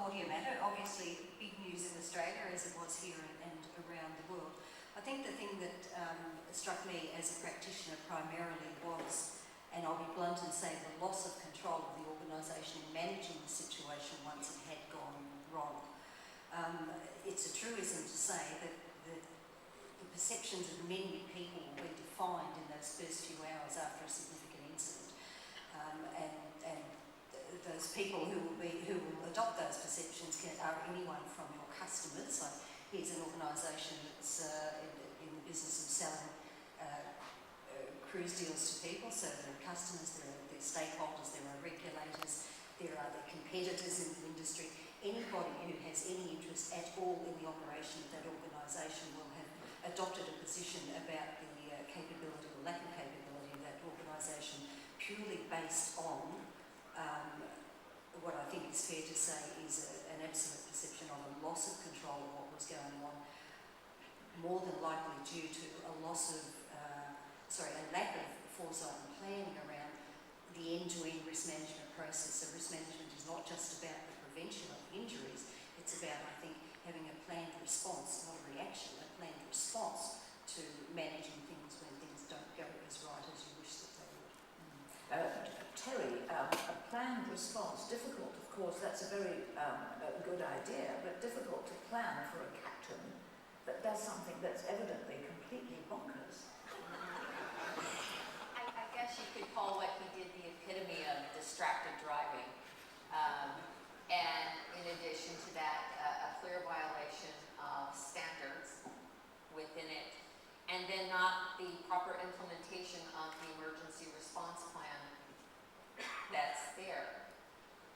Concordia matter, obviously big news in Australia as it was here and around the world. I think the thing that struck me as a practitioner primarily was, and I'll be blunt and say, the loss of control of the organisation in managing the situation once it had gone wrong. It's a truism to say that the perceptions of many people will be defined in those first few hours after a significant incident, and those people who will adopt those perceptions are anyone from your customers. Like, here's an organisation that's in the business of selling cruise deals to people, so there are customers, there are stakeholders, there are regulators, there are the competitors in the industry. Anybody who has any interest at all in the operation of that organisation will have adopted a position about the capability or lack of capability of that organisation purely based on what I think is fair to say is an absolute perception of a loss of control of what was going on, more than likely due to a lack of foresight and planning around the end-to-end risk management process. So risk management is not just about the prevention of injuries, it's about, I think, having a planned response, not a reaction, a planned response to managing things when things don't go as right as you wish that they would. Terry, a planned response, difficult, of course, that's a very good idea, but difficult to plan for a captain that does something that's evidently completely bonkers. I guess you could call what he did the epitome of distracted driving. And in addition to that, a clear violation of standards within it, and then not the proper implementation of the emergency response plan that's there.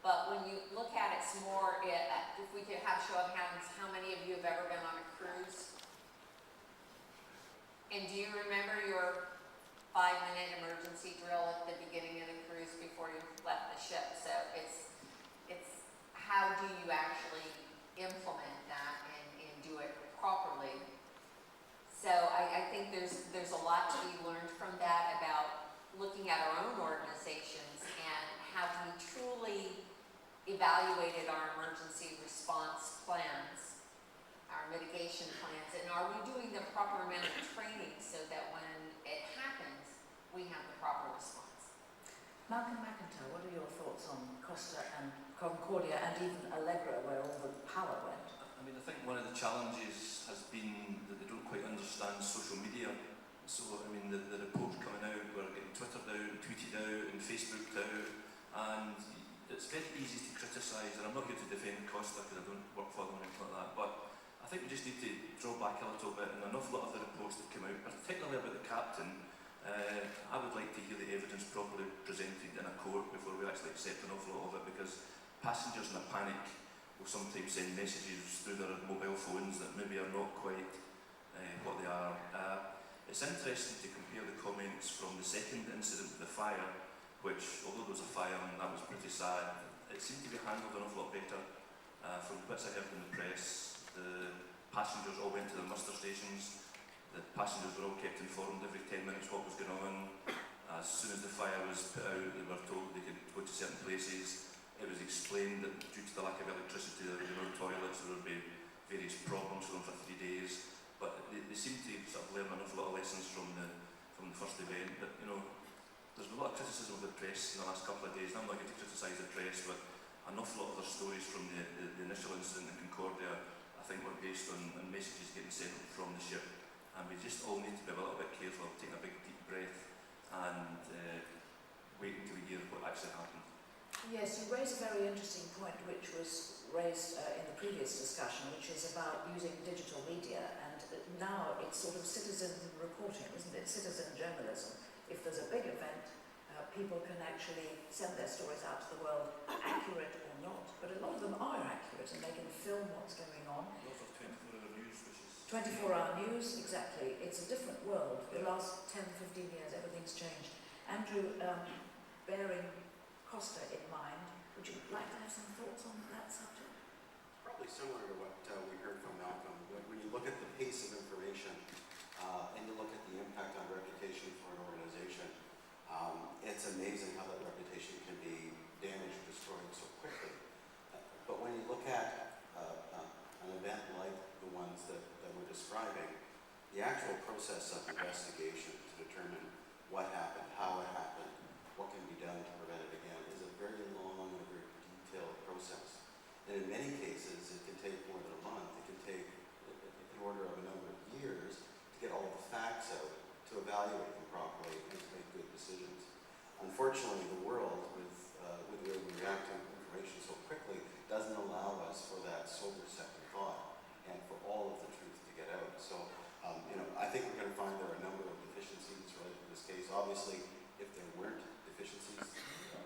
But when you look at it some more, if we could have show of hands, how many of you have ever been on a cruise? And do you remember your 5-minute emergency drill at the beginning of the cruise before you left the ship? So it's how do you actually implement that and do it properly? So I think there's a lot to be learned from that about looking at our own organizations and how we truly evaluated our emergency response plans, our mitigation plans, and are we doing the proper amount of training so that when it happens, we have the proper response? Malcolm McIntyre, what are your thoughts on Costa and Concordia and even Allegra, where all the power went? I mean, I think one of the challenges has been that they don't quite understand social media. So, I mean, the reports coming out were getting Twittered out, tweeted out, and Facebooked out, and it's very easy to criticise, and I'm not here to defend Costa because I don't work for them or anything like that, but I think we just need to draw back a little bit, and an awful lot of the reports that come out, particularly about the captain, I would like to hear the evidence properly presented in a court before we actually accept an awful lot of it, because passengers in a panic will sometimes send messages through their mobile phones that maybe are not quite what they are. It's interesting to compare the comments from the second incident with the fire, which, although there was a fire and that was pretty sad, it seemed to be handled an awful lot better. From bits I heard in the press, the passengers all went to their muster stations. The passengers were all kept informed every 10 minutes what was going on. As soon as the fire was put out, they were told they could go to certain places. It was explained that due to the lack of electricity, there were no toilets, there would be various problems for them for 3 days. But they seem to sort of learn an awful lot of lessons from the first event. But, you know, there's been a lot of criticism of the press in the last couple of days, and I'm not going to criticise the press, but an awful lot of their stories from the initial incident in Concordia, I think, were based on messages getting sent from the ship. And we just all need to be a little bit careful, take a big deep breath and wait until we hear what actually happened. Yes, you raise a very interesting point which was raised in the previous discussion, which is about using digital media, and now it's sort of citizen reporting, isn't it? Citizen journalism. If there's a big event, people can actually send their stories out to the world, accurate or not, but a lot of them are accurate and they can film what's going on. Also 24-hour news, which is 24-hour news, exactly. It's a different world. The last 10, 15 years, everything's changed. Andrew, bearing Costa in mind, would you like to have some thoughts on that subject? Probably similar to what we heard from Malcolm. When you look at the pace of information and you look at the impact on reputation for an organization, it's amazing how that reputation can be damaged or destroyed so quickly. But when you look at describing, the actual process of investigation to determine what happened, how it happened, what can be done to prevent it again, is a very long and very detailed process. And in many cases, it can take more than a month. It can take an order of a number of years to get all the facts out, to evaluate them properly, and to make good decisions. Unfortunately, the world, with the way we react to information so quickly, doesn't allow us for that sober second thought and for all of the truth to get out. So, I think we're going to find there are a number of deficiencies related to this case. Obviously, if there weren't deficiencies,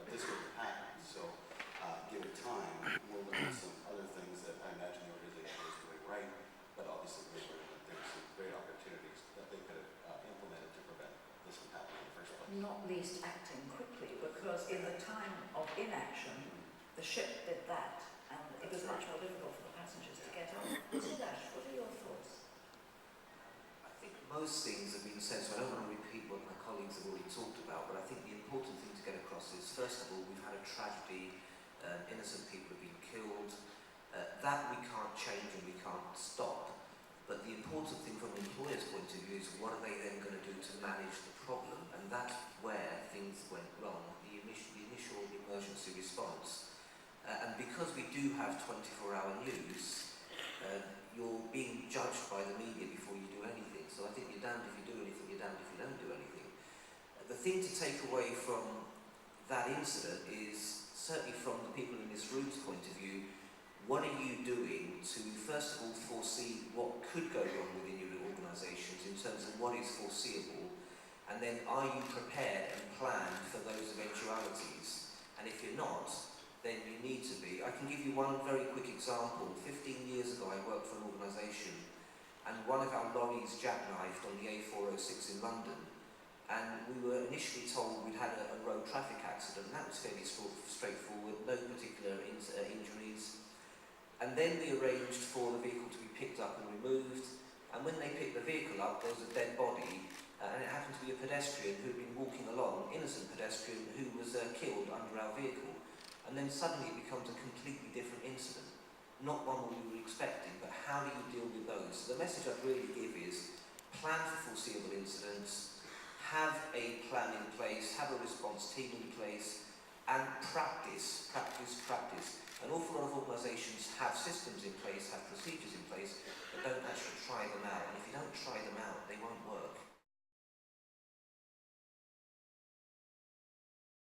this wouldn't happen. So, give it time. We'll learn some other things that I imagine the organization is doing right, but obviously there's some great opportunities that they could have implemented to prevent this from happening in the first place. Not least acting quickly, because in the time of inaction, the ship did that, and it was much more difficult for the passengers to get on. Mr. Dash, what are your thoughts? I think most things have been said, so I don't want to repeat what my colleagues have already talked about, but I think the important thing to get across is, first of all, we've had a tragedy, innocent people have been killed. That we can't change and we can't stop, but the important thing from an employer's point of view is what are they then going to do to manage the problem, and that's where things went wrong, the initial emergency response. And because we do have 24-hour news, you're being judged by the media before you do anything. So I think you're damned if you do anything, you're damned if you don't do anything. The thing to take away from that incident is, certainly from the people in this room's point of view, what are you doing to, first of all, foresee what could go wrong within your organisations in terms of what is foreseeable, and then are you prepared and planned for those eventualities? And if you're not, then you need to be. I can give you one very quick example. 15 years ago I worked for an organisation, and one of our lorries jackknifed on the A406 in London, and we were initially told we'd had a road traffic accident, and that was fairly straightforward, no particular injuries. And then we arranged for the vehicle to be picked up and removed, and when they picked the vehicle up, there was a dead body, and it happened to be a pedestrian who'd been walking along, innocent pedestrian, who was killed under our vehicle. And then suddenly it becomes a completely different incident. Not one we were expecting, but how do you deal with those? So the message I'd really give is plan for foreseeable incidents, have a plan in place, have a response team in place, and practice. An awful lot of organisations have systems in place, have procedures in place, but don't actually try them out. And if you don't try them out, they won't work.